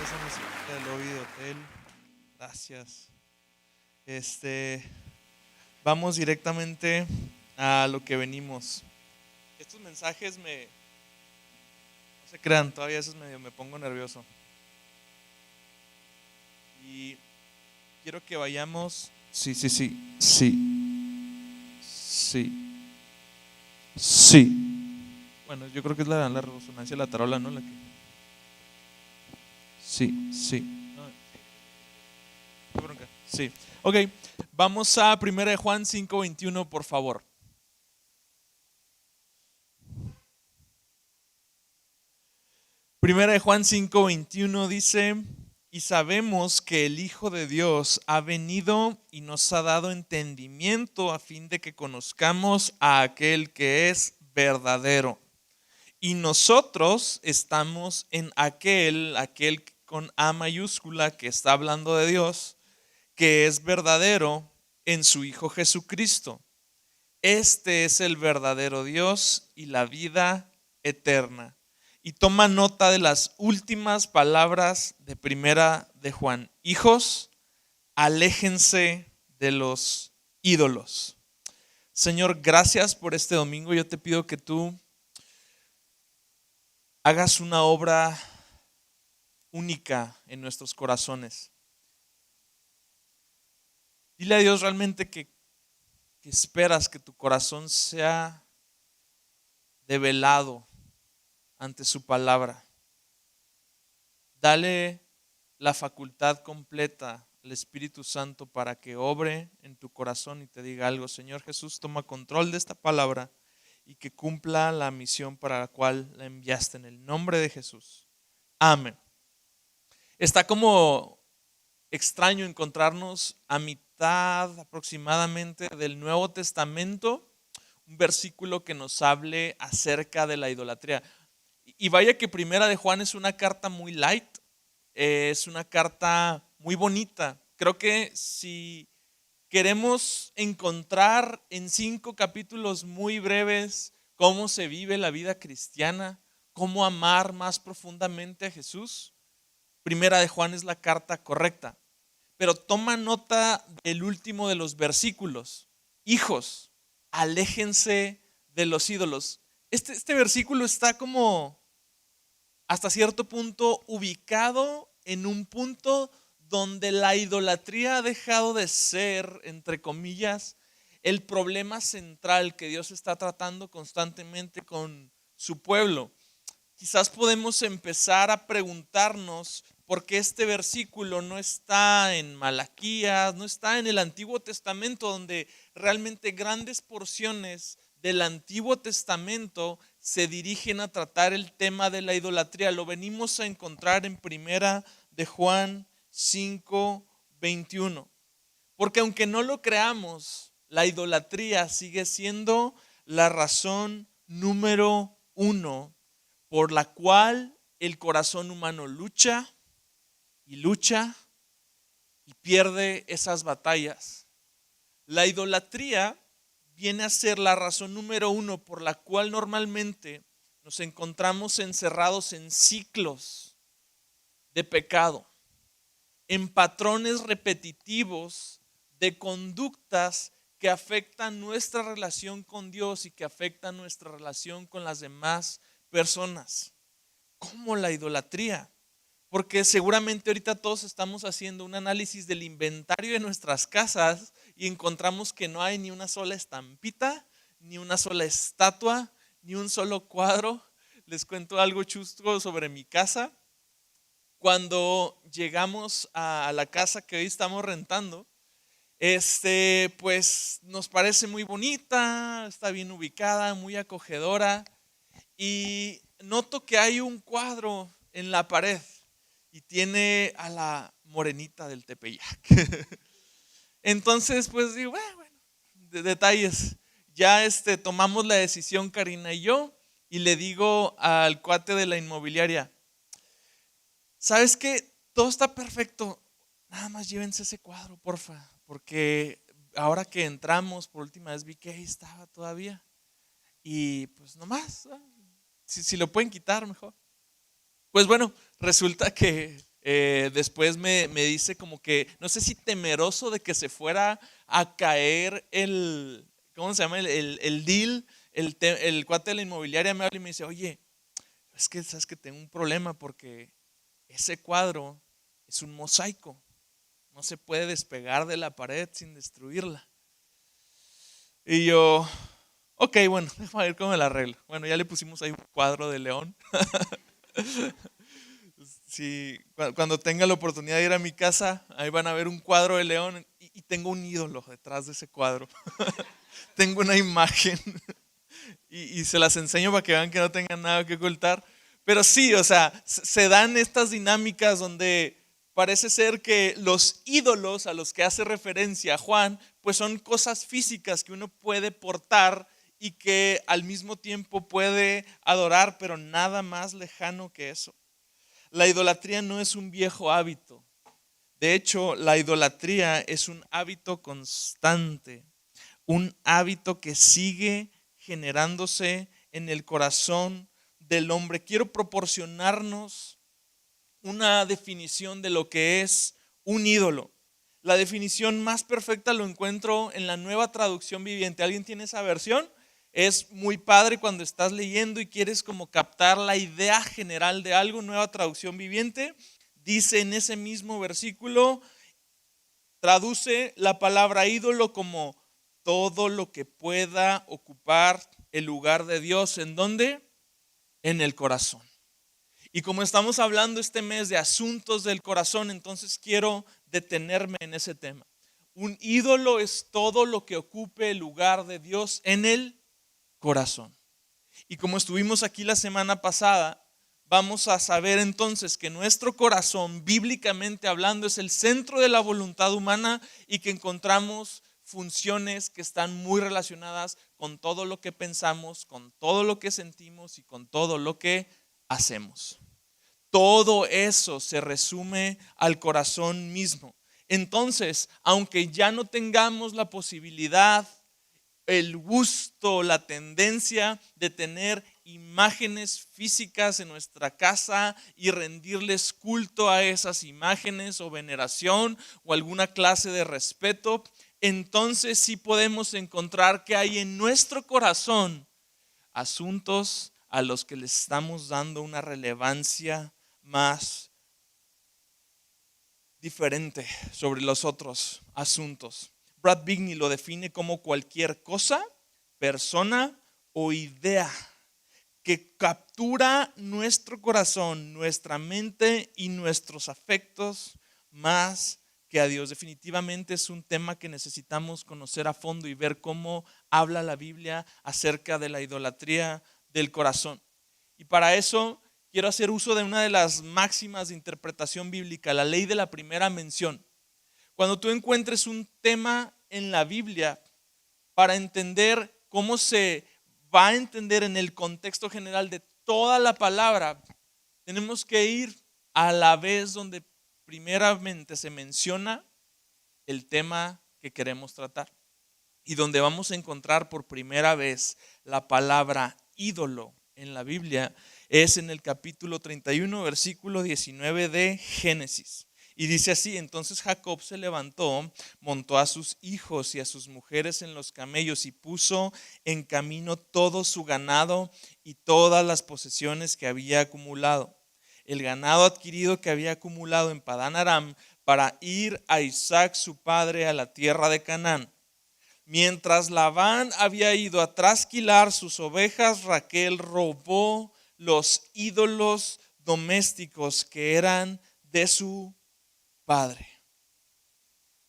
esa música del lobby de hotel. Gracias. Este, Vamos directamente a lo que venimos. Estos mensajes no se crean, todavía eso es medio, me pongo nervioso. Y quiero que vayamos. Sí, sí, sí, sí, sí, sí. Bueno, yo creo que es la resonancia de la tarola, ¿no? Sí, sí. No, qué bronca. Sí. Ok, vamos a 1 de Juan 5:21, por favor. Primera de Juan 5:21 dice: y sabemos que el Hijo de Dios ha venido y nos ha dado entendimiento a fin de que conozcamos a aquel que es verdadero. Y nosotros estamos en aquel con A mayúscula que está hablando de Dios, que es verdadero en su Hijo Jesucristo. Este es el verdadero Dios y la vida eterna. Y toma nota de las últimas palabras de 1 de Juan. Hijos, aléjense de los ídolos. Señor, gracias por este domingo. Yo te pido que tú hagas una obra única en nuestros corazones. Dile a Dios realmente que esperas que tu corazón sea develado ante su palabra. Dale la facultad completa al Espíritu Santo para que obre en tu corazón y te diga algo. Señor Jesús, toma control de esta palabra y que cumpla la misión para la cual la enviaste, en el nombre de Jesús. Amén. Está como extraño encontrarnos a mitad aproximadamente del Nuevo Testamento un versículo que nos hable acerca de la idolatría. Y vaya que 1 de Juan es una carta muy light, es una carta muy bonita. Creo que si queremos encontrar en 5 capítulos muy breves cómo se vive la vida cristiana, cómo amar más profundamente a Jesús, 1 de Juan es la carta correcta. Pero toma nota del último de los versículos. Hijos, aléjense de los ídolos. Este versículo está como hasta cierto punto ubicado en un punto donde la idolatría ha dejado de ser, entre comillas, el problema central que Dios está tratando constantemente con su pueblo. Quizás podemos empezar a preguntarnos por qué este versículo no está en Malaquías, no está en el Antiguo Testamento, donde realmente grandes porciones del Antiguo Testamento se dirigen a tratar el tema de la idolatría. Lo venimos a encontrar en 1 de Juan 5:21. Porque aunque no lo creamos, la idolatría sigue siendo la razón número 1 por la cual el corazón humano lucha y pierde esas batallas. La idolatría viene a ser la razón número 1 por la cual normalmente nos encontramos encerrados en ciclos de pecado, en patrones repetitivos de conductas que afectan nuestra relación con Dios y que afectan nuestra relación con las demás personas, como la idolatría. Porque seguramente ahorita todos estamos haciendo un análisis del inventario de nuestras casas y encontramos que no hay ni una sola estampita, ni una sola estatua, ni un solo cuadro. Les cuento algo chusco sobre mi casa. Cuando llegamos a la casa que hoy estamos rentando, pues nos parece muy bonita, está bien ubicada, muy acogedora. Y noto que hay un cuadro en la pared y tiene a la morenita del Tepeyac. Entonces, pues digo, bueno, detalles. Ya tomamos la decisión, Karina y yo, y le digo al cuate de la inmobiliaria: ¿sabes qué? Todo está perfecto. Nada más llévense ese cuadro, porfa. Porque ahora que entramos por última vez vi que ahí estaba todavía. Y pues nomás, si lo pueden quitar mejor. Pues bueno, resulta que Después me dice como que, no sé si temeroso de que se fuera a caer ¿cómo se llama? El deal, el cuate de la inmobiliaria me habla y me dice, oye, es que sabes que tengo un problema porque ese cuadro es un mosaico, no se puede despegar de la pared sin destruirla. Y yo, ok, bueno, déjame ver cómo me la arreglo. Bueno, ya le pusimos ahí un cuadro de león. Sí, cuando tenga la oportunidad de ir a mi casa, ahí van a ver un cuadro de león y tengo un ídolo detrás de ese cuadro. Tengo una imagen y se las enseño para que vean que no tengan nada que ocultar. Pero sí, o sea, se dan estas dinámicas donde parece ser que los ídolos a los que hace referencia Juan, pues son cosas físicas que uno puede portar y que al mismo tiempo puede adorar, pero nada más lejano que eso. La idolatría no es un viejo hábito. De hecho, la idolatría es un hábito constante, un hábito que sigue generándose en el corazón del hombre. Quiero proporcionarnos una definición de lo que es un ídolo. La definición más perfecta lo encuentro en la Nueva Traducción Viviente. ¿Alguien tiene esa versión? Es muy padre cuando estás leyendo y quieres como captar la idea general de algo. Nueva Traducción Viviente dice en ese mismo versículo, traduce la palabra ídolo como todo lo que pueda ocupar el lugar de Dios. ¿En dónde? En el corazón. Y como estamos hablando este mes de asuntos del corazón, entonces quiero detenerme en ese tema. Un ídolo es todo lo que ocupe el lugar de Dios en el corazón. Y como estuvimos aquí la semana pasada, vamos a saber entonces que nuestro corazón, bíblicamente hablando, es el centro de la voluntad humana y que encontramos funciones que están muy relacionadas con todo lo que pensamos, con todo lo que sentimos y con todo lo que hacemos. Todo eso se resume al corazón mismo. Entonces, aunque ya no tengamos la posibilidad, el gusto, la tendencia de tener imágenes físicas en nuestra casa y rendirles culto a esas imágenes o veneración o alguna clase de respeto, entonces sí podemos encontrar que hay en nuestro corazón asuntos a los que le estamos dando una relevancia más diferente sobre los otros asuntos. Brad Bigney lo define como cualquier cosa, persona o idea que captura nuestro corazón, nuestra mente y nuestros afectos más que a Dios. Definitivamente es un tema que necesitamos conocer a fondo y ver cómo habla la Biblia acerca de la idolatría del corazón. Y para eso quiero hacer uso de una de las máximas de interpretación bíblica, la ley de la primera mención. Cuando tú encuentres un tema en la Biblia, para entender cómo se va a entender en el contexto general de toda la palabra, tenemos que ir a la vez donde primeramente se menciona el tema que queremos tratar y donde vamos a encontrar por primera vez la palabra ídolo en la Biblia es en el capítulo 31, versículo 19 de Génesis. Y dice así: entonces Jacob se levantó, montó a sus hijos y a sus mujeres en los camellos y puso en camino todo su ganado y todas las posesiones que había acumulado. El ganado adquirido que había acumulado en Padán Aram para ir a Isaac su padre a la tierra de Canaán. Mientras Labán había ido a trasquilar sus ovejas, Raquel robó los ídolos domésticos que eran de su padre.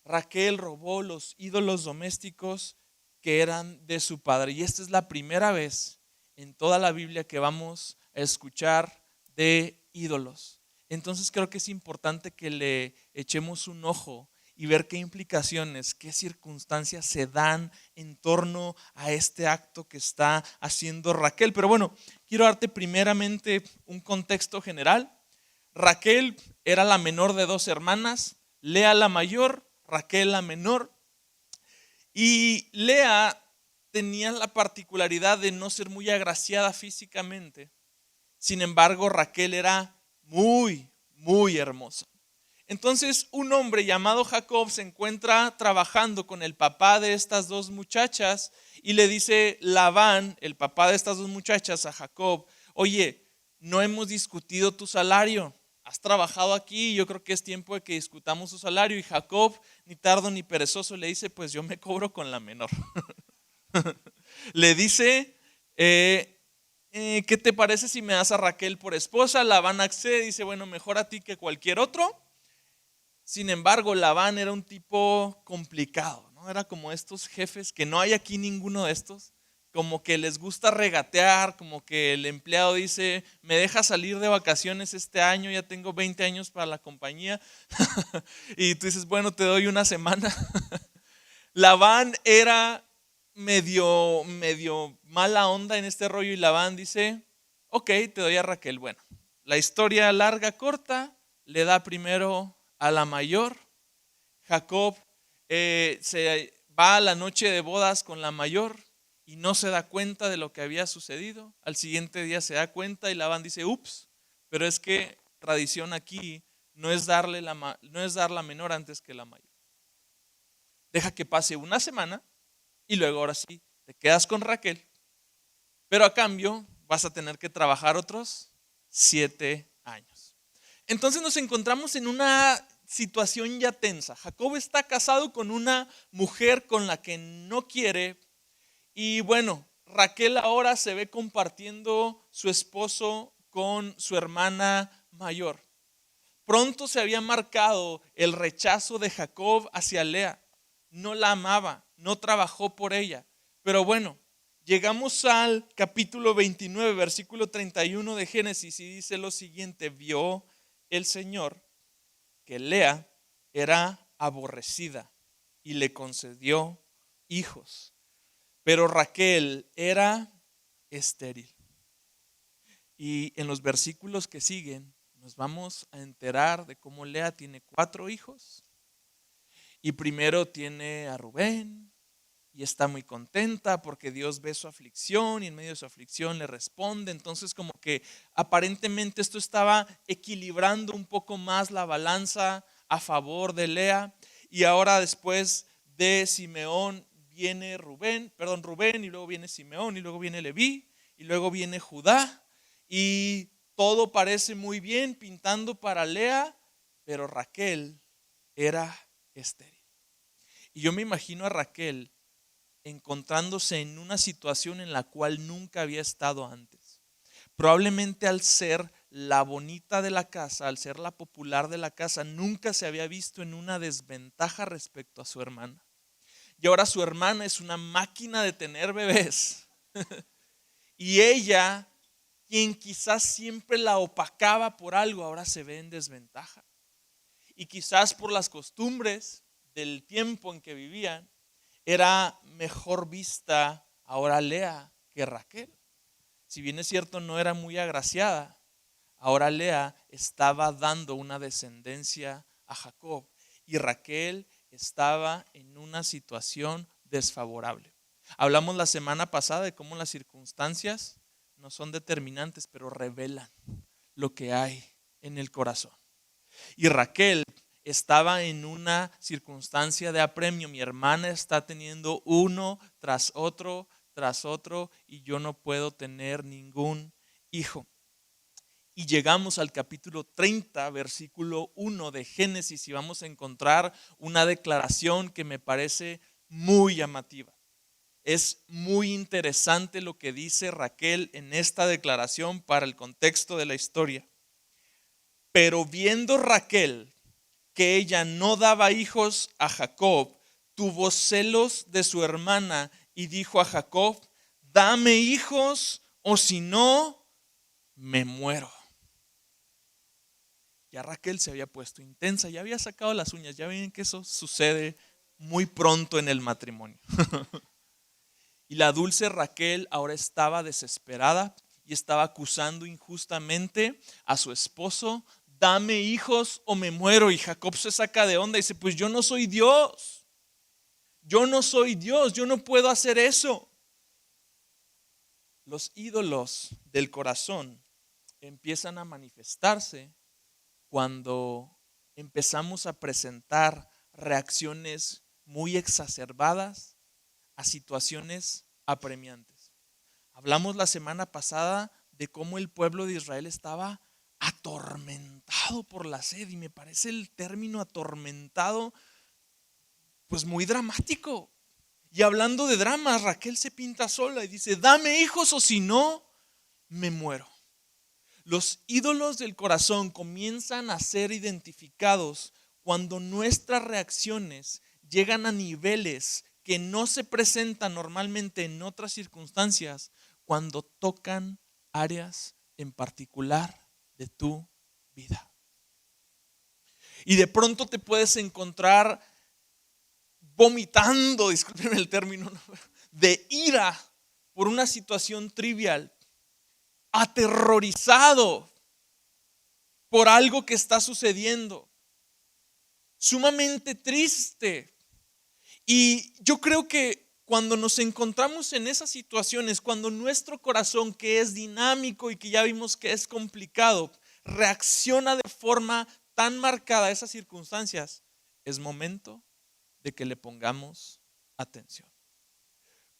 Raquel robó los ídolos domésticos que eran de su padre. Y esta es la primera vez en toda la Biblia que vamos a escuchar de ídolos. Entonces creo que es importante que le echemos un ojo y ver qué implicaciones, qué circunstancias se dan en torno a este acto que está haciendo Raquel. Pero bueno, quiero darte primeramente un contexto general. Raquel era la menor de dos hermanas, Lea la mayor, Raquel la menor. Y Lea tenía la particularidad de no ser muy agraciada físicamente. Sin embargo, Raquel era muy muy hermosa. Entonces un hombre llamado Jacob se encuentra trabajando con el papá de estas dos muchachas y le dice Labán, el papá de estas dos muchachas, a Jacob: oye, no hemos discutido tu salario, has trabajado aquí, yo creo que es tiempo de que discutamos tu salario. Y Jacob, ni tardo ni perezoso, le dice: pues yo me cobro con la menor. Le dice, ¿qué te parece si me das a Raquel por esposa? Labán accede, dice: bueno, mejor a ti que cualquier otro. Sin embargo, Labán era un tipo complicado, ¿no? Era como estos jefes, que no hay aquí ninguno de estos, como que les gusta regatear, como que el empleado dice: me deja salir de vacaciones este año, ya tengo 20 años para la compañía. Y tú dices: bueno, te doy una semana. Labán era medio mala onda en este rollo, y Labán dice: ok, te doy a Raquel. Bueno, la historia larga, corta, le da primero a la mayor. Jacob se va a la noche de bodas con la mayor y no se da cuenta de lo que había sucedido. Al siguiente día se da cuenta y Labán dice: ups, pero es que tradición aquí no es dar la menor antes que la mayor. Deja que pase una semana y luego ahora sí te quedas con Raquel, pero a cambio vas a tener que trabajar otros 7 años. Entonces nos encontramos en una situación ya tensa. Jacob está casado con una mujer con la que no quiere, y bueno, Raquel ahora se ve compartiendo su esposo con su hermana mayor. Pronto se había marcado el rechazo de Jacob hacia Lea. No la amaba, no trabajó por ella. Pero bueno, llegamos al capítulo 29, versículo 31 de Génesis, y dice lo siguiente: vio el Señor que Lea era aborrecida y le concedió hijos, pero Raquel era estéril. Y en los versículos que siguen nos vamos a enterar de cómo Lea tiene 4 hijos. Y primero tiene a Rubén y está muy contenta porque Dios ve su aflicción y en medio de su aflicción le responde. Entonces como que aparentemente esto estaba equilibrando un poco más la balanza a favor de Lea. Y ahora después de Simeón viene Rubén, y luego viene Simeón, y luego viene Leví, y luego viene Judá. Y todo parece muy bien pintando para Lea, pero Raquel era estéril. Y yo me imagino a Raquel encontrándose en una situación en la cual nunca había estado antes. Probablemente al ser la bonita de la casa, al ser la popular de la casa, nunca se había visto en una desventaja respecto a su hermana. Y ahora su hermana es una máquina de tener bebés. Y ella, quien quizás siempre la opacaba por algo, ahora se ve en desventaja. Y quizás por las costumbres del tiempo en que vivían, era mejor vista ahora Lea que Raquel. Si bien es cierto, no era muy agraciada, ahora Lea estaba dando una descendencia a Jacob y Raquel estaba en una situación desfavorable. Hablamos la semana pasada de cómo las circunstancias no son determinantes, pero revelan lo que hay en el corazón. Y Raquel estaba en una circunstancia de apremio. Mi hermana está teniendo uno tras otro, y yo no puedo tener ningún hijo. Y llegamos al capítulo 30, versículo 1 de Génesis, y vamos a encontrar una declaración que me parece muy llamativa. Es muy interesante lo que dice Raquel en esta declaración para el contexto de la historia. Pero viendo Raquel que ella no daba hijos a Jacob, tuvo celos de su hermana y dijo a Jacob: dame hijos o si no, me muero. Ya Raquel se había puesto intensa, ya había sacado las uñas. Ya ven que eso sucede muy pronto en el matrimonio. Y la dulce Raquel ahora estaba desesperada y estaba acusando injustamente a su esposo: dame hijos o me muero. Y Jacob se saca de onda y dice: pues yo no soy Dios. Yo no soy Dios, yo no puedo hacer eso. Los ídolos del corazón empiezan a manifestarse cuando empezamos a presentar reacciones muy exacerbadas a situaciones apremiantes. Hablamos la semana pasada de cómo el pueblo de Israel estaba atormentado por la sed, y me parece el término atormentado pues muy dramático. Y hablando de dramas, Raquel se pinta sola y dice: dame hijos o si no, me muero. Los ídolos del corazón comienzan a ser identificados cuando nuestras reacciones llegan a niveles que no se presentan normalmente en otras circunstancias, cuando tocan áreas en particular de tu vida. Y de pronto te puedes encontrar vomitando, discúlpenme el término, de ira por una situación trivial, aterrorizado por algo que está sucediendo, sumamente triste. Y yo creo que cuando nos encontramos en esas situaciones, cuando nuestro corazón, que es dinámico y que ya vimos que es complicado, reacciona de forma tan marcada a esas circunstancias, es momento de que le pongamos atención.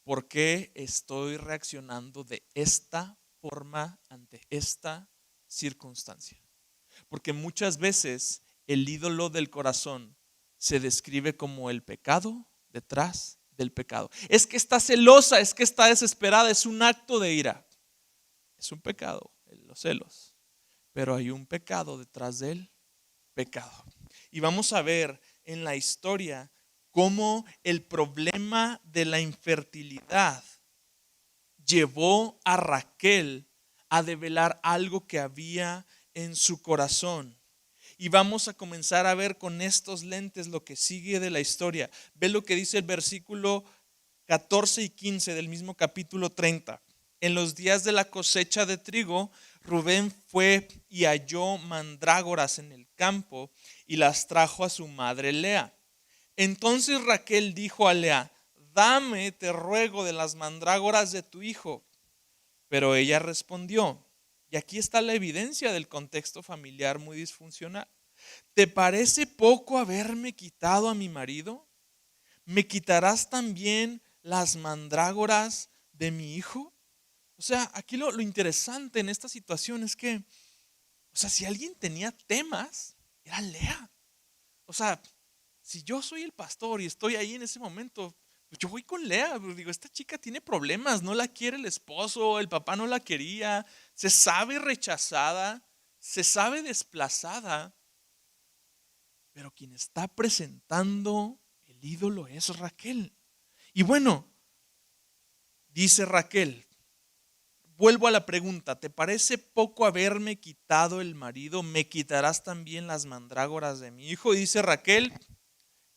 ¿Por qué estoy reaccionando de esta forma ante esta circunstancia? Porque muchas veces el ídolo del corazón se describe como el pecado detrás del pecado. Es que está celosa, es que está desesperada, es un acto de ira. Es un pecado, los celos. Pero hay un pecado detrás del pecado. Y vamos a ver en la historia cómo el problema de la infertilidad llevó a Raquel a develar algo que había en su corazón. Y vamos a comenzar a ver con estos lentes lo que sigue de la historia. Ve lo que dice el versículo 14 y 15 del mismo capítulo 30. En los días de la cosecha de trigo, Rubén fue y halló mandrágoras en el campo y las trajo a su madre Lea. Entonces Raquel dijo a Lea: dame, te ruego, de las mandrágoras de tu hijo. Pero ella respondió, y aquí está la evidencia del contexto familiar muy disfuncional: ¿te parece poco haberme quitado a mi marido? ¿Me quitarás también las mandrágoras de mi hijo? O sea, aquí lo interesante en esta situación es que, o sea, si alguien tenía temas, era Lea. O sea, si yo soy el pastor y estoy ahí en ese momento, pues yo voy con Lea. Pues digo, esta chica tiene problemas, no la quiere el esposo, el papá no la quería, se sabe rechazada, se sabe desplazada, pero quien está presentando el ídolo es Raquel. Y bueno, dice Raquel, vuelvo a la pregunta: ¿te parece poco haberme quitado el marido? ¿Me quitarás también las mandrágoras de mi hijo? Y dice Raquel: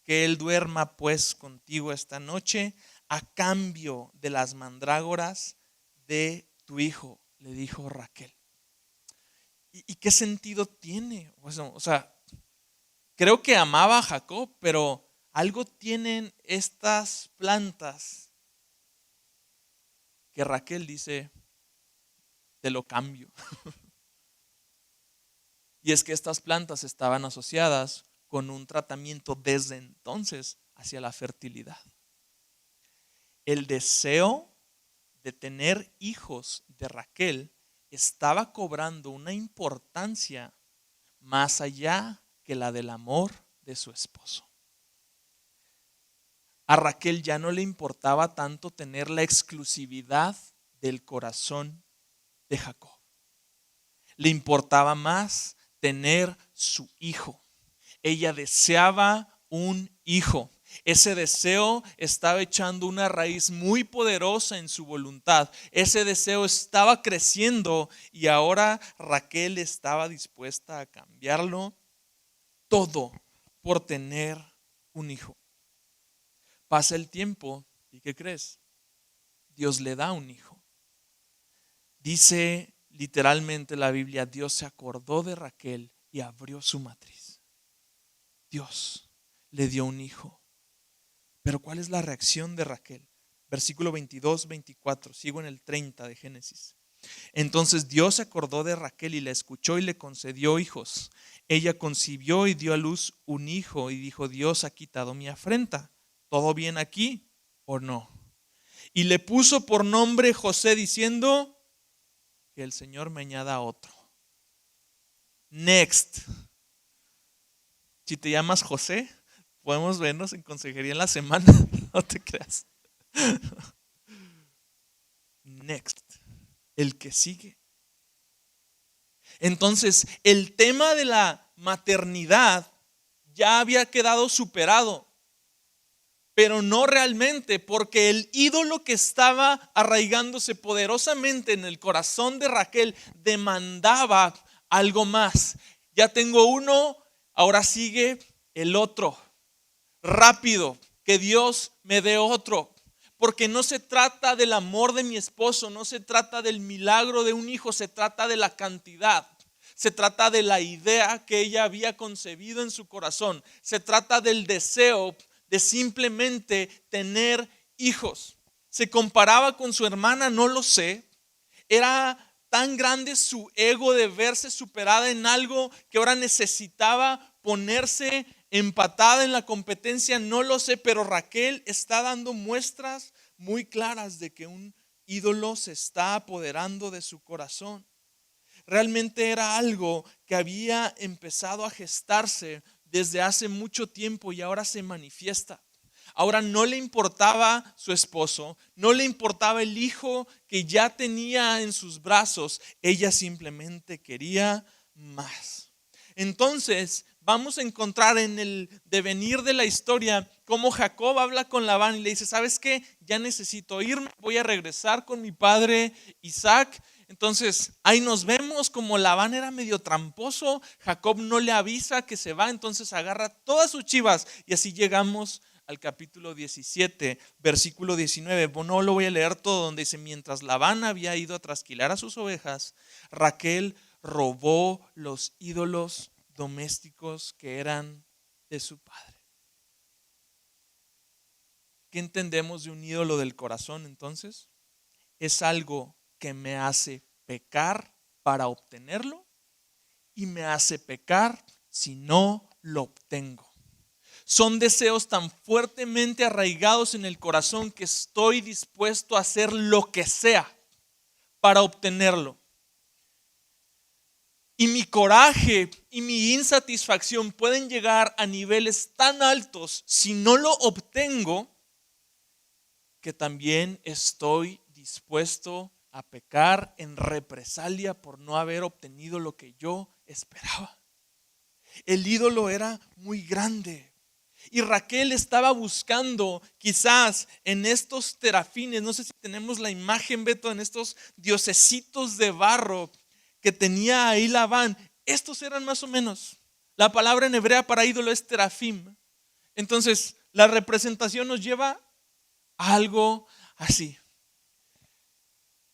que él duerma pues contigo esta noche a cambio de las mandrágoras de tu hijo, le dijo Raquel. ¿Y qué sentido tiene? O sea, creo que amaba a Jacob, pero algo tienen estas plantas que Raquel dice: te lo cambio. Y es que estas plantas estaban asociadas con un tratamiento desde entonces hacia la fertilidad. El deseo de tener hijos de Raquel estaba cobrando una importancia más allá que la del amor de su esposo. A Raquel ya no le importaba tanto tener la exclusividad del corazón de Jacob. Le importaba más tener su hijo. Ella deseaba un hijo. Ese deseo estaba echando una raíz muy poderosa en su voluntad. Ese deseo estaba creciendo y ahora Raquel estaba dispuesta a cambiarlo todo por tener un hijo. Pasa el tiempo y ¿qué crees? Dios le da un hijo. Dice literalmente la Biblia: Dios se acordó de Raquel y abrió su matriz. Dios le dio un hijo. Pero ¿cuál es la reacción de Raquel? Versículo 22, 24. Sigo en el 30 de Génesis. Entonces Dios se acordó de Raquel y la escuchó y le concedió hijos. Ella concibió y dio a luz un hijo y dijo: Dios ha quitado mi afrenta. ¿Todo bien aquí o no? Y le puso por nombre José, diciendo: que el Señor me añada otro. Next. Si te llamas José, podemos vernos en consejería en la semana. No te creas. Next. El que sigue. Entonces, el tema de la maternidad ya había quedado superado, pero no realmente, porque el ídolo que estaba arraigándose poderosamente en el corazón de Raquel demandaba algo más. Ya tengo uno, ahora sigue el otro. Rápido, que Dios me dé otro. Porque no se trata del amor de mi esposo, no se trata del milagro de un hijo, se trata de la cantidad. Se trata de la idea que ella había concebido en su corazón. Se trata del deseo de simplemente tener hijos. ¿Se comparaba con su hermana? No lo sé. Era tan grande su ego de verse superada en algo que ahora necesitaba ponerse empatada en la competencia, no lo sé, pero Raquel está dando muestras muy claras de que un ídolo se está apoderando de su corazón. Realmente era algo que había empezado a gestarse desde hace mucho tiempo y ahora se manifiesta. Ahora no le importaba su esposo, no le importaba el hijo que ya tenía en sus brazos, ella simplemente quería más. Entonces vamos a encontrar en el devenir de la historia cómo Jacob habla con Labán y le dice: ¿sabes qué? Ya necesito irme, voy a regresar con mi padre Isaac. Entonces ahí nos vemos como Labán era medio tramposo, Jacob no le avisa que se va, entonces agarra todas sus chivas y así llegamos al capítulo 17, versículo 19. No lo voy a leer todo, donde dice: mientras Labán había ido a trasquilar a sus ovejas, Raquel robó los ídolos domésticos que eran de su padre. ¿Qué entendemos de un ídolo del corazón entonces? Es algo que me hace pecar para obtenerlo y me hace pecar si no lo obtengo. Son deseos tan fuertemente arraigados en el corazón que estoy dispuesto a hacer lo que sea para obtenerlo. Y mi coraje y mi insatisfacción pueden llegar a niveles tan altos si no lo obtengo, que también estoy dispuesto a pecar en represalia por no haber obtenido lo que yo esperaba. El ídolo era muy grande. Y Raquel estaba buscando quizás en estos terafines, no sé si tenemos la imagen, Beto, en estos diosesitos de barro que tenía ahí Labán. Estos eran más o menos. La palabra en hebrea para ídolo es terafim. Entonces la representación nos lleva a algo así.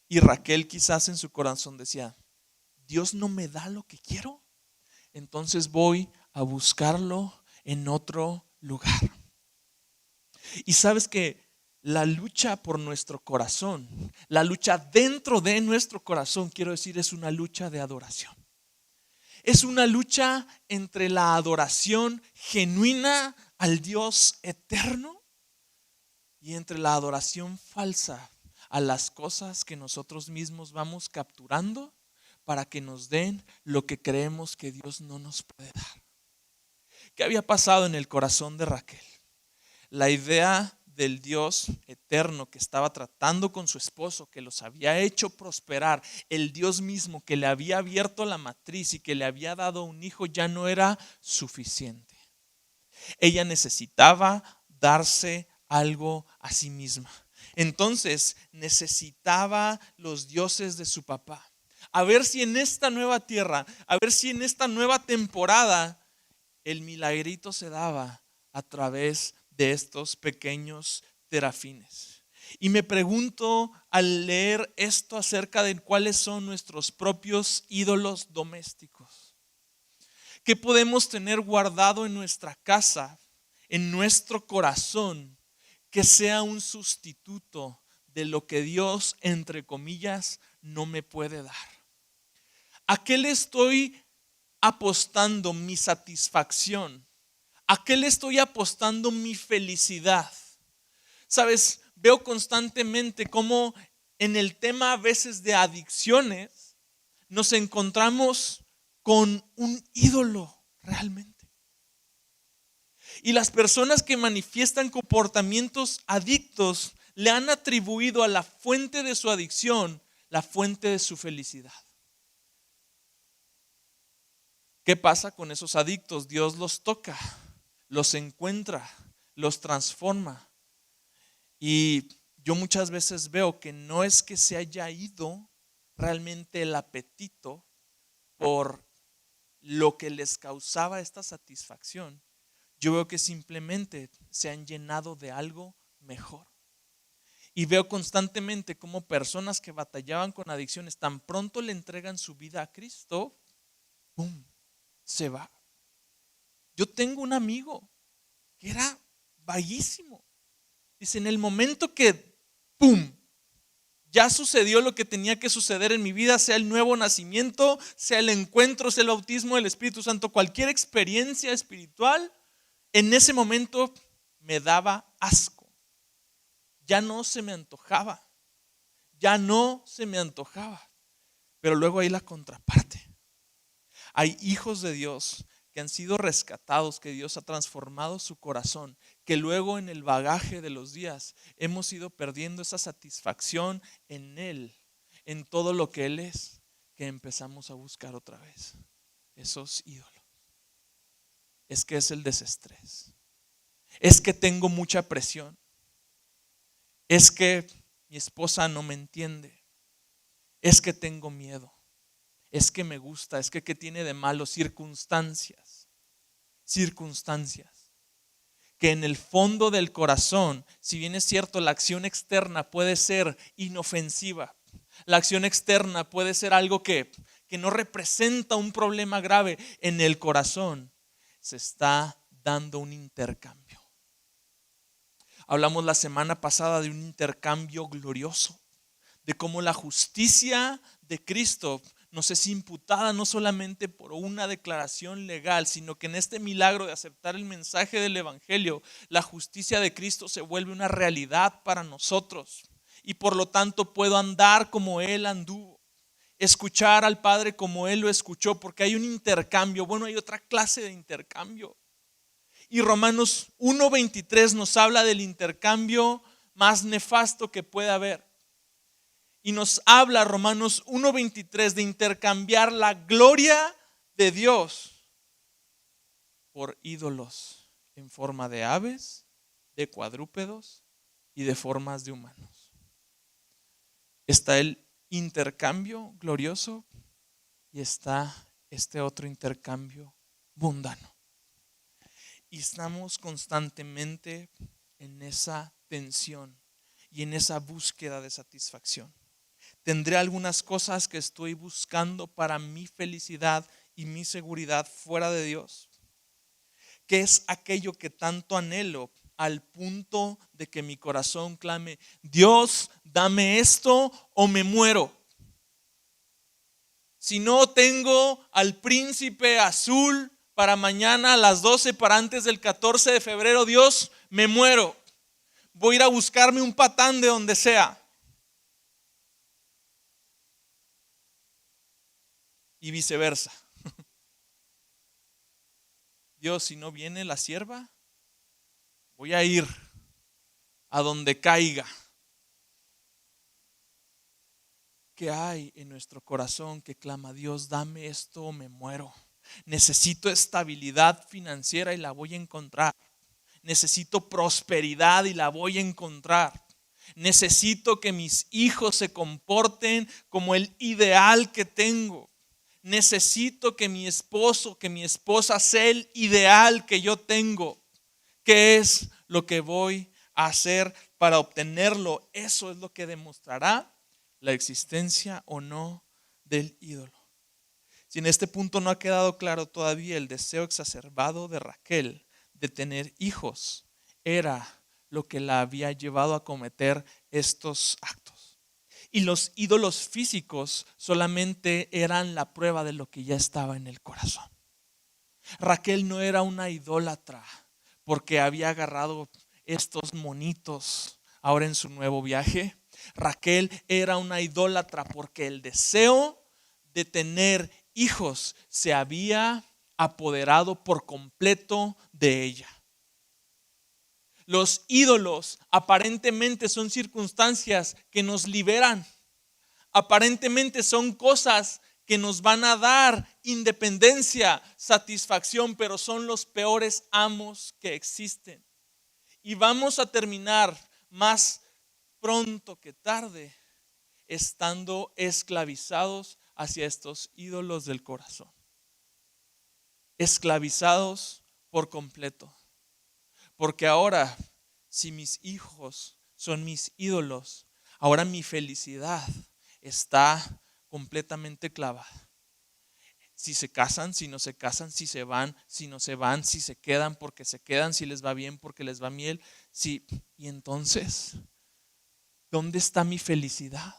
Y Raquel quizás en su corazón decía: Dios no me da lo que quiero, entonces voy a buscarlo en otro lugar. Y sabes que la lucha por nuestro corazón, la lucha dentro de nuestro corazón, quiero decir, es una lucha de adoración. Es una lucha entre la adoración genuina al Dios eterno y entre la adoración falsa a las cosas que nosotros mismos vamos capturando para que nos den lo que creemos que Dios no nos puede dar. ¿Qué había pasado en el corazón de Raquel? La idea del Dios eterno que estaba tratando con su esposo, que los había hecho prosperar, el Dios mismo que le había abierto la matriz y que le había dado un hijo, ya no era suficiente. Ella necesitaba darse algo a sí misma. Entonces necesitaba los dioses de su papá. A ver si en esta nueva tierra, a ver si en esta nueva temporada el milagrito se daba a través de estos pequeños terafines. Y me pregunto al leer esto acerca de cuáles son nuestros propios ídolos domésticos. ¿Qué podemos tener guardado en nuestra casa, en nuestro corazón, que sea un sustituto de lo que Dios, entre comillas, no me puede dar. ¿A qué le estoy apostando mi satisfacción? ¿A qué le estoy apostando mi felicidad? Sabes, veo constantemente cómo en el tema a veces de adicciones nos encontramos con un ídolo realmente. Y las personas que manifiestan comportamientos adictos le han atribuido a la fuente de su adicción la fuente de su felicidad. ¿Qué pasa con esos adictos? Dios los toca, los encuentra, los transforma. Y yo muchas veces veo que no es que se haya ido realmente el apetito por lo que les causaba esta satisfacción. Yo veo que simplemente se han llenado de algo mejor. Y veo constantemente cómo personas que batallaban con adicciones tan pronto le entregan su vida a Cristo, ¡pum!, se va. Yo tengo un amigo que era vaguísimo. Dice, en el momento que ¡pum!, ya sucedió lo que tenía que suceder en mi vida, sea el nuevo nacimiento, sea el encuentro, sea el bautismo del Espíritu Santo, cualquier experiencia espiritual, en ese momento me daba asco. Ya no se me antojaba. Ya no se me antojaba. Pero luego hay la contraparte. Hay hijos de Dios que han sido rescatados, que Dios ha transformado su corazón, que luego en el bagaje de los días hemos ido perdiendo esa satisfacción en Él, en todo lo que Él es, que empezamos a buscar otra vez esos ídolos. Es que es el desestrés. Es que tengo mucha presión. Es que mi esposa no me entiende. Es que tengo miedo. Es que me gusta. Es que ¿qué tiene de malo? Circunstancias. Que en el fondo del corazón, si bien es cierto, la acción externa puede ser inofensiva. La acción externa puede ser algo que no representa un problema grave. En el corazón se está dando un intercambio. Hablamos la semana pasada de un intercambio glorioso, de cómo la justicia de Cristo nos es imputada no solamente por una declaración legal, sino que en este milagro de aceptar el mensaje del Evangelio, la justicia de Cristo se vuelve una realidad para nosotros. Y por lo tanto puedo andar como Él anduvo, escuchar al Padre como Él lo escuchó, porque hay un intercambio. Bueno, hay otra clase de intercambio. Y Romanos 1:23 nos habla del intercambio más nefasto que puede haber. Y nos habla Romanos 1:23 de intercambiar la gloria de Dios por ídolos en forma de aves, de cuadrúpedos y de formas de humanos. Está el intercambio glorioso y está este otro intercambio mundano. Y estamos constantemente en esa tensión y en esa búsqueda de satisfacción. Tendré algunas cosas que estoy buscando para mi felicidad y mi seguridad fuera de Dios. ¿Qué es aquello que tanto anhelo al punto de que mi corazón clame, Dios, dame esto o me muero? Si no tengo al príncipe azul para mañana a las 12, para antes del 14 de febrero, Dios, me muero. Voy a ir a buscarme un patán de donde sea. Y viceversa. Dios, si no viene la sierva, voy a ir a donde caiga. ¿Qué hay en nuestro corazón que clama, Dios, dame esto o me muero? Necesito estabilidad financiera y la voy a encontrar. Necesito prosperidad y la voy a encontrar. Necesito que mis hijos se comporten como el ideal que tengo. Necesito que mi esposo, que mi esposa sea el ideal que yo tengo. ¿Qué es lo que voy a hacer para obtenerlo? Eso es lo que demostrará la existencia o no del ídolo. Si en este punto no ha quedado claro todavía, el deseo exacerbado de Raquel de tener hijos era lo que la había llevado a cometer estos actos. Y los ídolos físicos solamente eran la prueba de lo que ya estaba en el corazón. Raquel no era una idólatra porque había agarrado estos monitos ahora en su nuevo viaje. Raquel era una idólatra porque el deseo de tener hijos se había apoderado por completo de ella. Los ídolos aparentemente son circunstancias que nos liberan. Aparentemente son cosas que nos van a dar independencia, satisfacción, pero son los peores amos que existen. Y vamos a terminar más pronto que tarde estando esclavizados hacia estos ídolos del corazón. Esclavizados por completo. Porque ahora, si mis hijos son mis ídolos, ahora mi felicidad está completamente clavada. Si se casan, si no se casan, si se van, si no se van, si se quedan porque se quedan, si les va bien porque les va miel. Y entonces, ¿dónde está mi felicidad?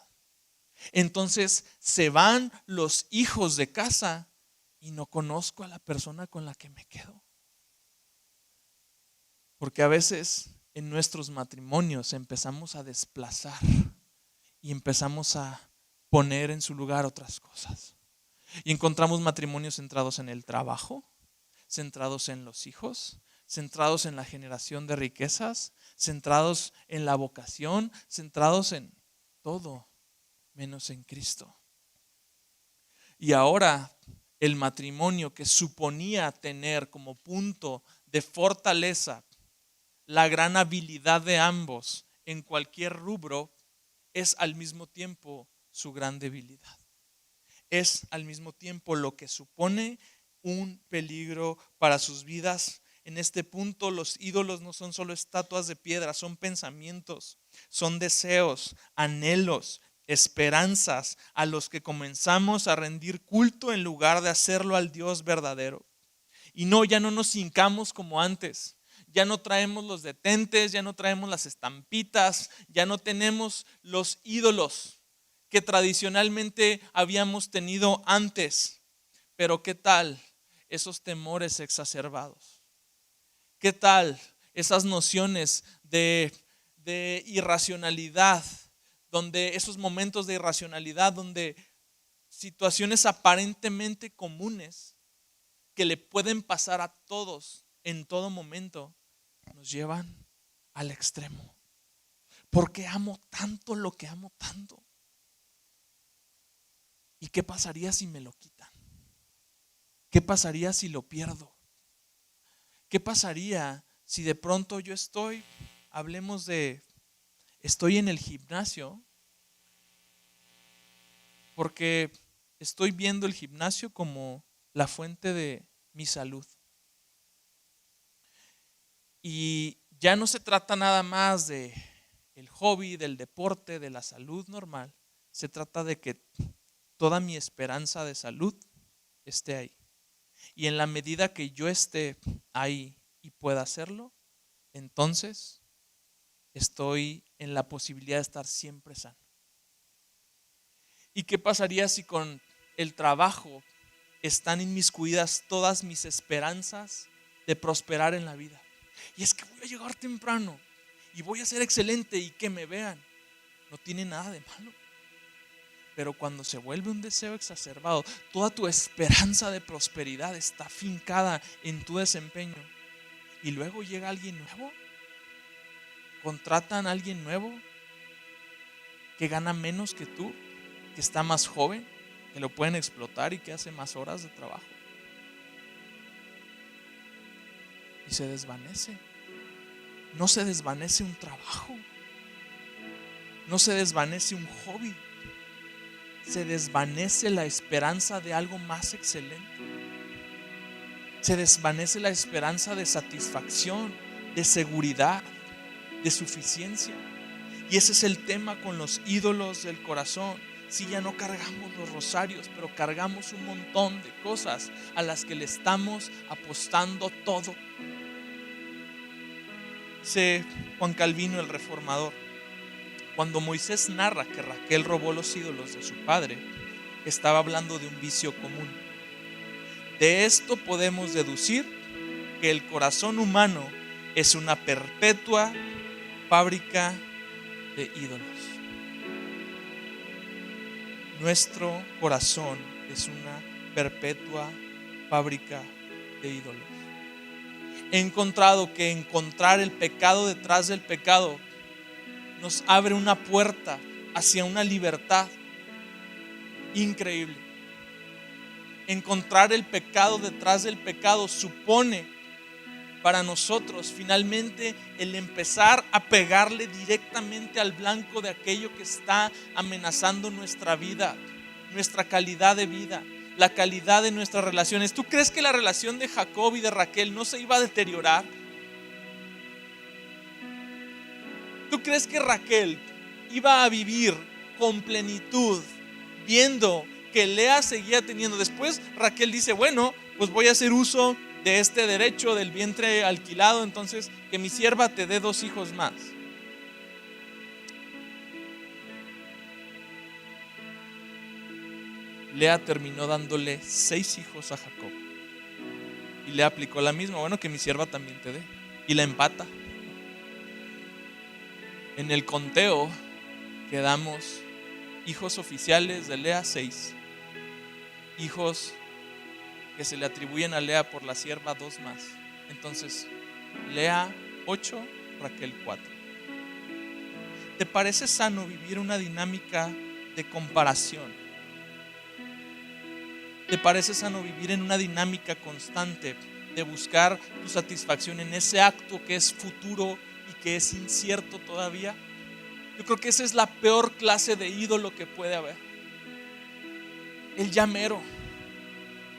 Entonces se van los hijos de casa y no conozco a la persona con la que me quedo. Porque a veces en nuestros matrimonios empezamos a desplazar y empezamos a poner en su lugar otras cosas. Y encontramos matrimonios centrados en el trabajo, centrados en los hijos, centrados en la generación de riquezas, centrados en la vocación, centrados en todo menos en Cristo. Y ahora el matrimonio que suponía tener como punto de fortaleza la gran habilidad de ambos en cualquier rubro, es al mismo tiempo su gran debilidad. Es al mismo tiempo lo que supone un peligro para sus vidas. En este punto los ídolos no son solo estatuas de piedra, son pensamientos, son deseos, anhelos, esperanzas a los que comenzamos a rendir culto en lugar de hacerlo al Dios verdadero. Y no, ya no nos hincamos como antes. Ya no traemos los detentes, ya no traemos las estampitas, ya no tenemos los ídolos que tradicionalmente habíamos tenido antes. Pero ¿qué tal esos temores exacerbados? ¿Qué tal esas nociones de irracionalidad? Donde esos momentos de irracionalidad, donde situaciones aparentemente comunes que le pueden pasar a todos en todo momento, nos llevan al extremo. ¿Por qué amo tanto lo que amo tanto? ¿Y qué pasaría si me lo quitan? ¿Qué pasaría si lo pierdo? ¿Qué pasaría si de pronto yo estoy en el gimnasio? Porque estoy viendo el gimnasio como la fuente de mi salud. Y ya no se trata nada más de el hobby, del deporte, de la salud normal. Se trata de que toda mi esperanza de salud esté ahí. Y en la medida que yo esté ahí y pueda hacerlo, entonces estoy en la posibilidad de estar siempre sano. ¿Y qué pasaría si con el trabajo están inmiscuidas todas mis esperanzas de prosperar en la vida? Y es que voy a llegar temprano y voy a ser excelente y que me vean. No tiene nada de malo. Pero cuando se vuelve un deseo exacerbado, toda tu esperanza de prosperidad está fincada en tu desempeño. Y luego llega alguien nuevo, contratan a alguien nuevo que gana menos que tú, que está más joven, que lo pueden explotar y que hace más horas de trabajo. Y se desvanece. No se desvanece un trabajo. No se desvanece un hobby. Se desvanece la esperanza de algo más excelente. Se desvanece la esperanza de satisfacción, de seguridad, de suficiencia. Y ese es el tema con los ídolos del corazón. Si ya no cargamos los rosarios, pero cargamos un montón de cosas a las que le estamos apostando todo. Dice Juan Calvino, el reformador, Cuando Moisés narra que Raquel robó los ídolos de su padre, estaba hablando de un vicio común. De esto podemos deducir que el corazón humano es una perpetua fábrica de ídolos. Nuestro corazón es una perpetua fábrica de ídolos. He encontrado que encontrar el pecado detrás del pecado nos abre una puerta hacia una libertad increíble. Encontrar el pecado detrás del pecado supone para nosotros finalmente el empezar a pegarle directamente al blanco de aquello que está amenazando nuestra vida, nuestra calidad de vida, la calidad de nuestras relaciones. ¿Tú crees que la relación de Jacob y de Raquel no se iba a deteriorar? ¿Tú crees que Raquel iba a vivir con plenitud viendo que Lea seguía teniendo? Después Raquel dice, bueno, pues voy a hacer uso de este derecho del vientre alquilado, entonces que mi sierva te dé 2 hijos más. Lea terminó dándole 6 hijos a Jacob y le aplicó la misma, bueno, que mi sierva también te dé, y la empata. En el conteo quedamos hijos oficiales de Lea 6, hijos que se le atribuyen a Lea por la sierva 2 más. Entonces, Lea 8, Raquel 4. ¿Te parece sano vivir una dinámica de comparación? ¿Te parece sano vivir en una dinámica constante de buscar tu satisfacción en ese acto que es futuro y que es incierto todavía? Yo creo que esa es la peor clase de ídolo que puede haber. El llamero.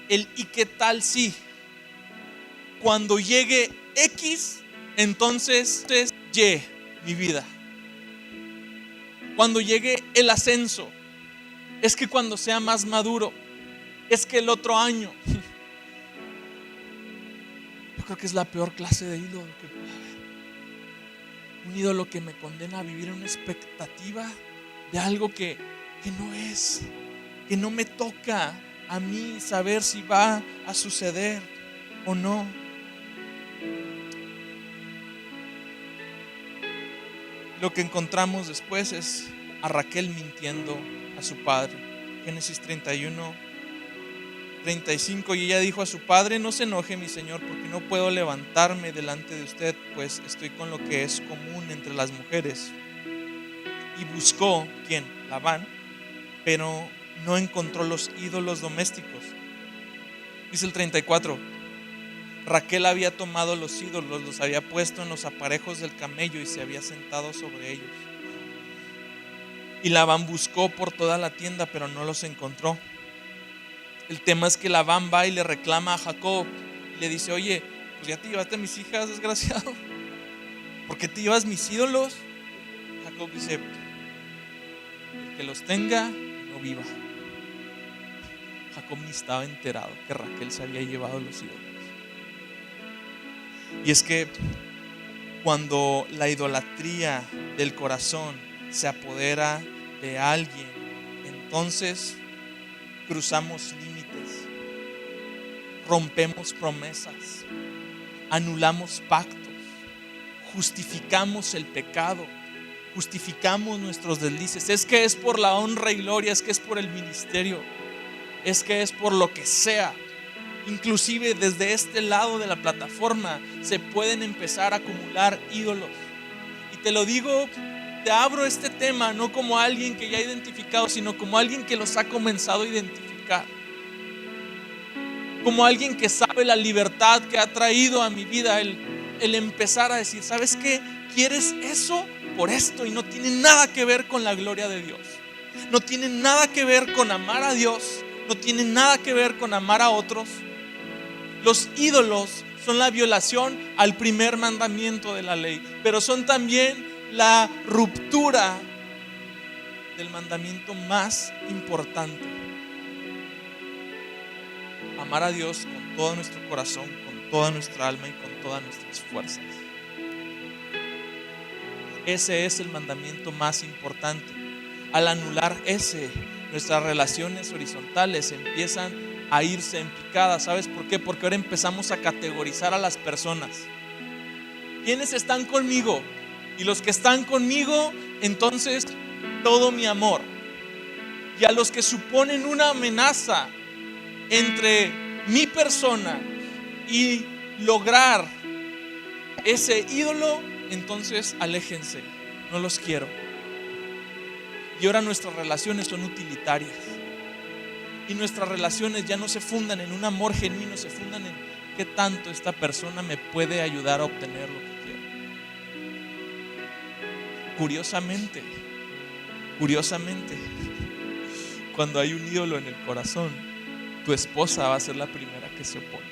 El ¿y qué tal si? Cuando llegue X, entonces Y, mi vida. Cuando llegue el ascenso, es que cuando sea más maduro, es que el otro año. Yo creo que es la peor clase de ídolo que puede haber. Un ídolo que me condena a vivir en una expectativa de algo que no es, que no me toca a mí saber si va a suceder o no. Lo que encontramos después es a Raquel mintiendo a su padre. Génesis 31, 35. Y ella dijo a su padre: no se enoje mi señor, porque no puedo levantarme delante de usted, pues estoy con lo que es común entre las mujeres. Y buscó, ¿quién? Labán, pero no encontró los ídolos domésticos. Dice el 34. Raquel había tomado los ídolos, los había puesto en los aparejos del camello y se había sentado sobre ellos. Y Labán buscó por toda la tienda, pero no los encontró. El tema es que Labán va y le reclama a Jacob y le dice: oye, pues ya te llevaste a mis hijas, desgraciado, ¿por qué te llevas mis ídolos? Jacob dice: el que los tenga, no viva. Jacob ni estaba enterado que Raquel se había llevado los ídolos. Y es que cuando la idolatría del corazón se apodera de alguien, entonces cruzamos límites, rompemos promesas, anulamos pactos, justificamos el pecado, justificamos nuestros deslices. Es que es por la honra y gloria, es que es por el ministerio, es que es por lo que sea. Inclusive desde este lado de la plataforma se pueden empezar a acumular ídolos. Y te lo digo, te abro este tema no como alguien que ya ha identificado, sino como alguien que los ha comenzado a identificar, como alguien que sabe la libertad que ha traído a mi vida el empezar a decir: ¿sabes qué? ¿Quieres eso? Por esto. Y no tiene nada que ver con la gloria de Dios, no tiene nada que ver con amar a Dios, no tiene nada que ver con amar a otros. Los ídolos son la violación al primer mandamiento de la ley, pero son también la ruptura del mandamiento más importante: amar a Dios con todo nuestro corazón, con toda nuestra alma y con todas nuestras fuerzas. Ese es el mandamiento más importante. Al anular ese, nuestras relaciones horizontales empiezan a irse en picada. ¿Sabes por qué? Porque ahora empezamos a categorizar a las personas. ¿Quiénes están conmigo? Y los que están conmigo, entonces todo mi amor. Y a los que suponen una amenaza entre mi persona y lograr ese ídolo, entonces aléjense, no los quiero. Y ahora nuestras relaciones son utilitarias. Y nuestras relaciones ya no se fundan en un amor genuino, se fundan en qué tanto esta persona me puede ayudar a obtener lo que quiero. Curiosamente, cuando hay un ídolo en el corazón, tu esposa va a ser la primera que se opone.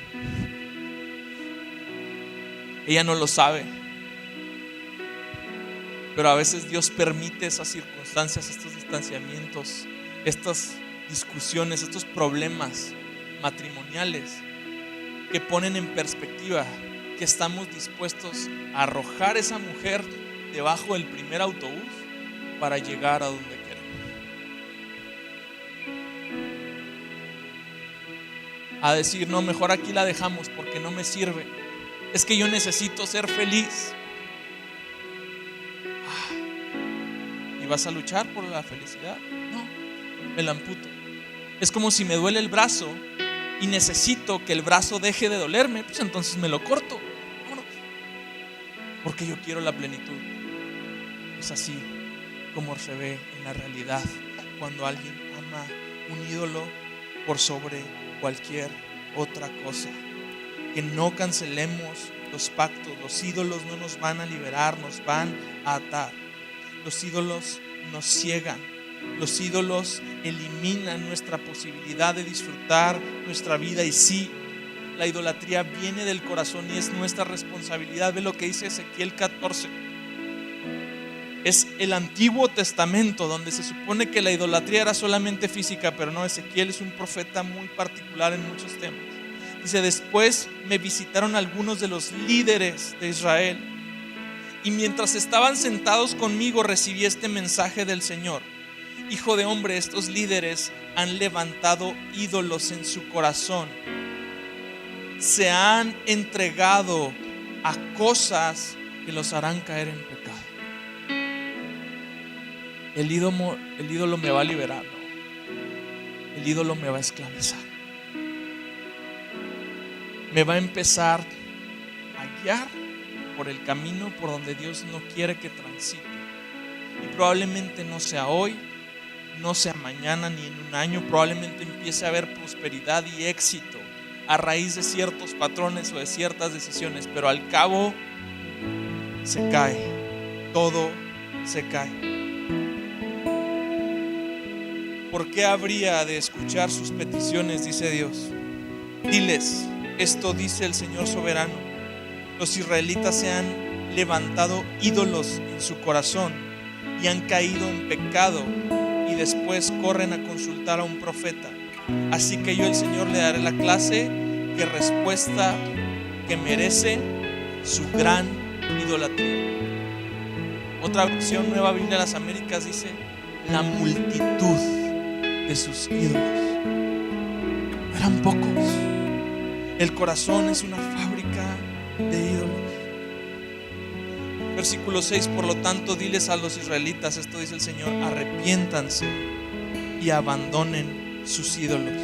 Ella no lo sabe, pero a veces Dios permite esas circunstancias, estos distanciamientos, estas discusiones, estos problemas matrimoniales que ponen en perspectiva que estamos dispuestos a arrojar a esa mujer debajo del primer autobús para llegar a donde queremos. A decir, no, mejor aquí la dejamos porque no me sirve. Es que yo necesito ser feliz. ¿Y vas a luchar por la felicidad? No, me la amputo. Es como si me duele el brazo y necesito que el brazo deje de dolerme, pues entonces me lo corto. Vámonos. Porque yo quiero la plenitud. Es así como se ve en la realidad cuando alguien ama un ídolo por sobre cualquier otra cosa. Que no cancelemos los pactos. Los ídolos no nos van a liberar, nos van a atar. Los ídolos nos ciegan. Los ídolos eliminan nuestra posibilidad de disfrutar nuestra vida. Y sí, la idolatría viene del corazón y es nuestra responsabilidad. Ve lo que dice Ezequiel 14. Es el Antiguo Testamento, donde se supone que la idolatría era solamente física, pero no, Ezequiel es un profeta muy particular en muchos temas. Dice, después me visitaron algunos de los líderes de Israel, y mientras estaban sentados conmigo recibí este mensaje del Señor: hijo de hombre, estos líderes han levantado ídolos en su corazón, se han entregado a cosas que los harán caer en pecado. El ídolo me va a liberar, no. El ídolo me va a esclavizar. Me va a empezar a guiar por el camino por donde Dios no quiere que transite. Y probablemente no sea hoy, no sea mañana ni en un año. Probablemente empiece a haber prosperidad y éxito a raíz de ciertos patrones o de ciertas decisiones, pero al cabo se cae, todo se cae. ¿Por qué habría de escuchar sus peticiones? Dice Dios. Diles, esto dice el Señor soberano: los israelitas se han levantado ídolos en su corazón y han caído en pecado, y después corren a consultar a un profeta. Así que yo, el Señor, le daré la clase de respuesta que merece su gran idolatría. Otra versión, Nueva Biblia de las Américas, dice: la multitud de sus ídolos. Eran pocos. El corazón es una fábrica de ídolos. Versículo 6: por lo tanto, diles a los israelitas, esto dice el Señor, arrepiéntanse y abandonen sus ídolos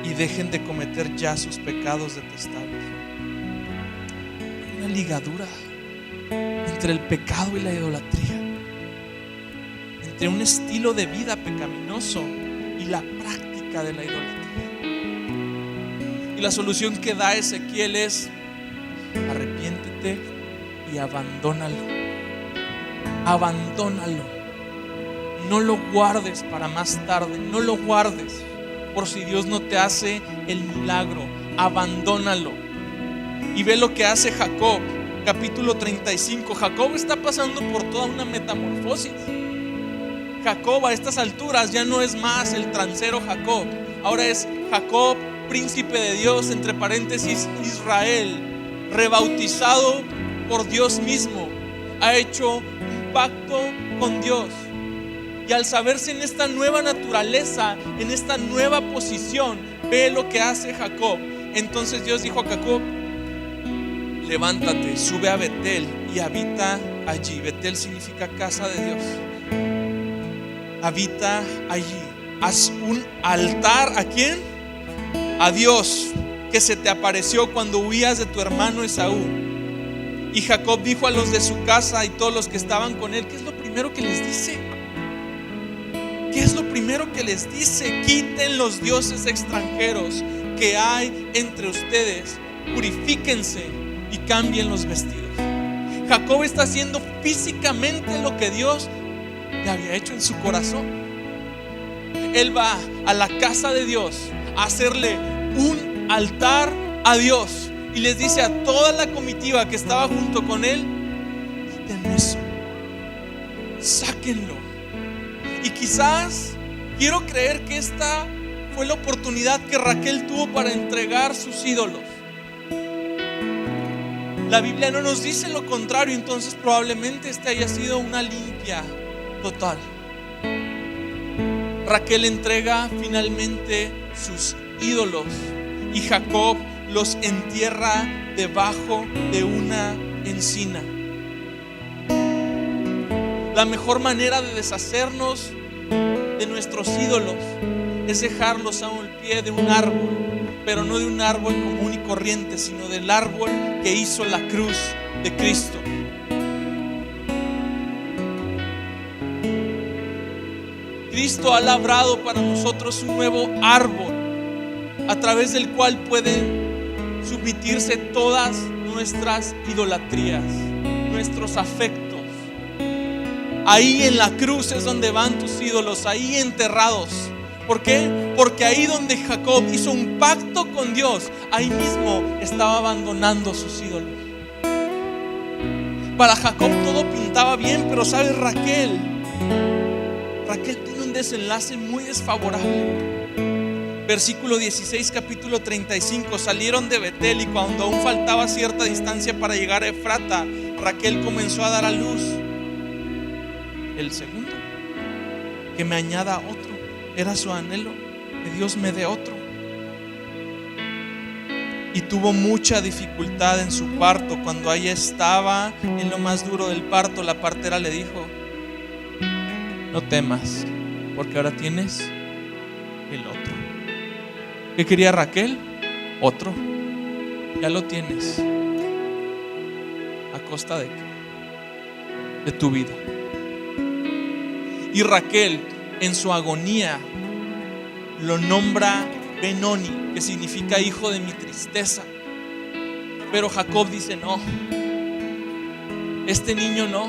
y dejen de cometer ya sus pecados detestables. Hay una ligadura entre el pecado y la idolatría, entre un estilo de vida pecaminoso y la práctica de la idolatría. Y la solución que da Ezequiel es: arrepiéntete y abandónalo. Abandónalo. No lo guardes para más tarde. No lo guardes por si Dios no te hace el milagro. Abandónalo. Y ve lo que hace Jacob. Capítulo 35. Jacob está pasando por toda una metamorfosis. Jacob a estas alturas ya no es más el transero Jacob. Ahora es Jacob, príncipe de Dios, entre paréntesis Israel, rebautizado por Dios mismo. Ha hecho pacto con Dios. Y al saberse en esta nueva naturaleza, en esta nueva posición, ve lo que hace Jacob. Entonces Dios dijo a Jacob: levántate, sube a Betel y habita allí. Betel significa casa de Dios. Habita allí. Haz un altar. ¿A quién? A Dios, que se te apareció cuando huías de tu hermano Esaú. Y Jacob dijo a los de su casa y todos los que estaban con él, ¿qué es lo primero que les dice? ¿Qué es lo primero que les dice? Quiten los dioses extranjeros que hay entre ustedes, purifíquense y cambien los vestidos. Jacob está haciendo físicamente lo que Dios le había hecho en su corazón. Él va a la casa de Dios a hacerle un altar a Dios y les dice a toda la comitiva que estaba junto con él: quiten eso, sáquenlo. Y quizás quiero creer que esta fue la oportunidad que Raquel tuvo para entregar sus ídolos. La Biblia no nos dice lo contrario, entonces probablemente esta haya sido una limpia total. Raquel entrega finalmente sus ídolos y Jacob los entierra debajo de una encina. La mejor manera de deshacernos de nuestros ídolos es dejarlos a un pie de un árbol, pero no de un árbol común y corriente, sino del árbol que hizo la cruz de Cristo. Cristo ha labrado para nosotros un nuevo árbol a través del cual pueden submitirse todas nuestras idolatrías, nuestros afectos. Ahí en la cruz es donde van tus ídolos, ahí enterrados. ¿Por qué? Porque ahí donde Jacob hizo un pacto con Dios, ahí mismo estaba abandonando sus ídolos. Para Jacob todo pintaba bien, pero ¿sabes? Raquel tiene un desenlace muy desfavorable. Versículo 16, capítulo 35. Salieron de Betel y cuando aún faltaba cierta distancia para llegar a Efrata, Raquel comenzó a dar a luz el segundo. Que me añada otro. Era su anhelo, que Dios me dé otro. Y tuvo mucha dificultad en su parto. Cuando ella estaba en lo más duro del parto, la partera le dijo: no temas, porque ahora tienes el otro. ¿Qué quería Raquel? Otro. Ya lo tienes. ¿A costa de qué? De tu vida. Y Raquel, en su agonía, lo nombra Benoni, que significa hijo de mi tristeza. Pero Jacob dice: no, este niño no,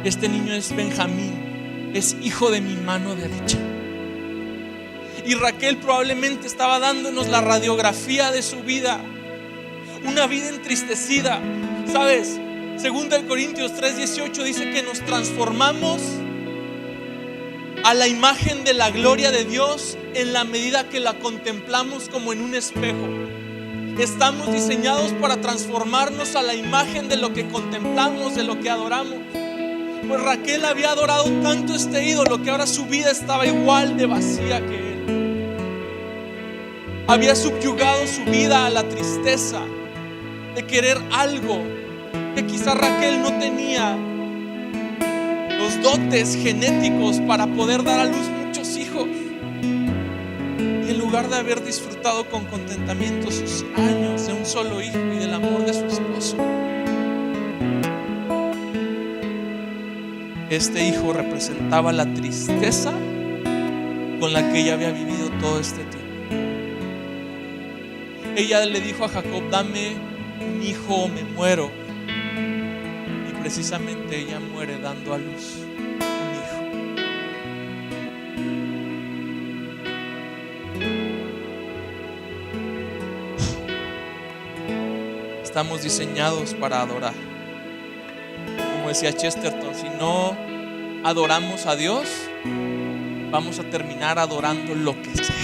este niño es Benjamín, es hijo de mi mano derecha. Y Raquel probablemente estaba dándonos la radiografía de su vida, una vida entristecida. ¿Sabes? Segunda de Corintios 3:18 dice que nos transformamos a la imagen de la gloria de Dios en la medida que la contemplamos como en un espejo. Estamos diseñados para transformarnos a la imagen de lo que contemplamos, de lo que adoramos. Pues Raquel había adorado tanto este ídolo que ahora su vida estaba igual de vacía que él. Había subyugado su vida a la tristeza de querer algo que quizá Raquel no tenía los dotes genéticos para poder dar a luz muchos hijos. Y en lugar de haber disfrutado con contentamiento sus años de un solo hijo y del amor de su esposo, este hijo representaba la tristeza con la que ella había vivido todo este tiempo. Ella le dijo a Jacob: dame un hijo o me muero. Y precisamente ella muere dando a luz un hijo. Estamos diseñados para adorar. Como decía Chesterton, si no adoramos a Dios, vamos a terminar adorando lo que sea.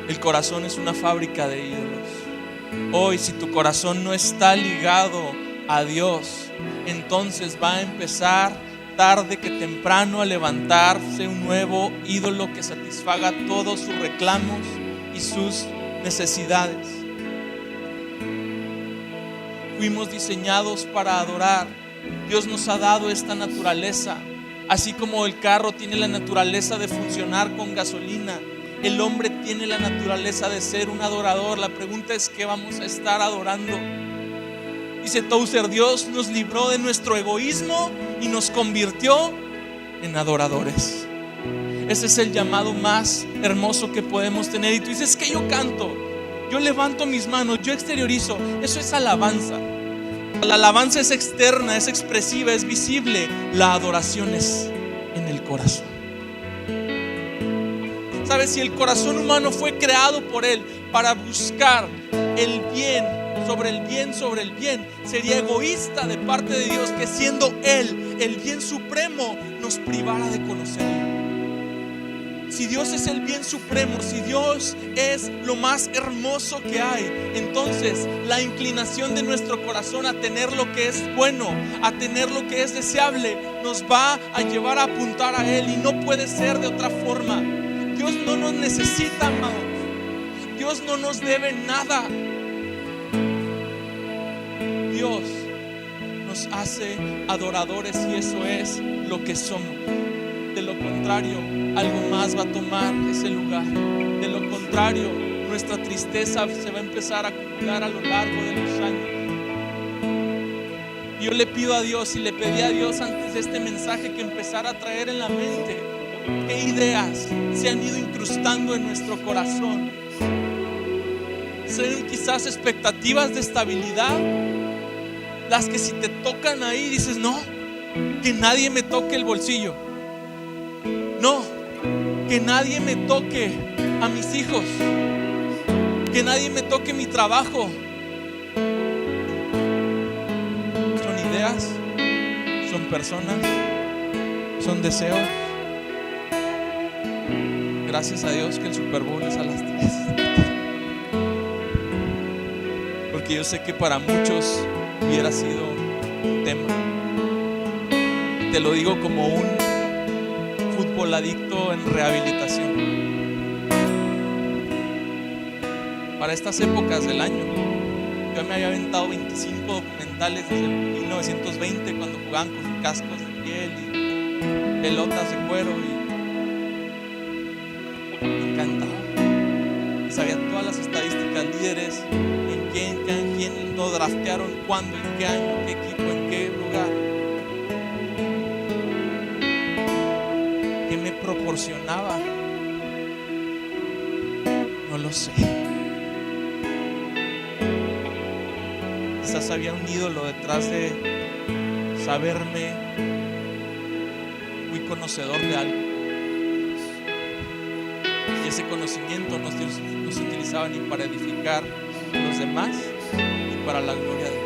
El corazón es una fábrica de ídolos. Hoy, si tu corazón no está ligado a Dios, entonces va a empezar tarde que temprano a levantarse un nuevo ídolo que satisfaga todos sus reclamos y sus necesidades. Fuimos diseñados para adorar. Dios nos ha dado esta naturaleza. Así como el carro tiene la naturaleza de funcionar con gasolina, el hombre tiene la naturaleza de ser un adorador. La pregunta es: ¿qué vamos a estar adorando? Dice Tozer: Dios nos libró de nuestro egoísmo y nos convirtió en adoradores. Ese es el llamado más hermoso que podemos tener. Y tú dices: que yo canto, yo levanto mis manos, yo exteriorizo. Eso es alabanza. La alabanza es externa, es expresiva, es visible. La adoración es en el corazón. ¿Sabes? Si el corazón humano fue creado por Él para buscar el bien sobre el bien sobre el bien, sería egoísta de parte de Dios que, siendo Él el bien supremo, nos privara de conocerlo. Si Dios es el bien supremo, si Dios es lo más hermoso que hay, entonces la inclinación de nuestro corazón a tener lo que es bueno, a tener lo que es deseable, nos va a llevar a apuntar a Él, y no puede ser de otra forma. Dios no nos necesita, amados. Dios no nos debe nada. Dios nos hace adoradores, y eso es lo que somos. De lo contrario, algo más va a tomar ese lugar. De lo contrario, nuestra tristeza se va a empezar a acumular a lo largo de los años. Yo le pido a Dios, y le pedí a Dios antes de este mensaje, que empezara a traer en la mente qué ideas se han ido incrustando en nuestro corazón. Son quizás expectativas de estabilidad, las que si te tocan ahí dices: no, que nadie me toque el bolsillo. No, que nadie me toque a mis hijos, que nadie me toque mi trabajo. Son ideas, son personas, son deseos. Gracias a Dios que el Super Bowl es a las 3, porque yo sé que para muchos hubiera sido un tema. Te lo digo como un fútbol adicto en rehabilitación. Para estas épocas del año, yo me había aventado 25 documentales desde 1920, cuando jugaban con cascos de piel y pelotas de cuero, y me encantaba. Sabía todas las estadísticas, líderes, en quién lo draftearon, cuándo, en qué año, qué equipo, en qué lugar. ¿Qué me proporcionaba? No lo sé. Quizás había un ídolo detrás de saberme muy conocedor de algo, y ese conocimiento no se utilizaba ni para edificar a los demás ni para la gloria de Dios.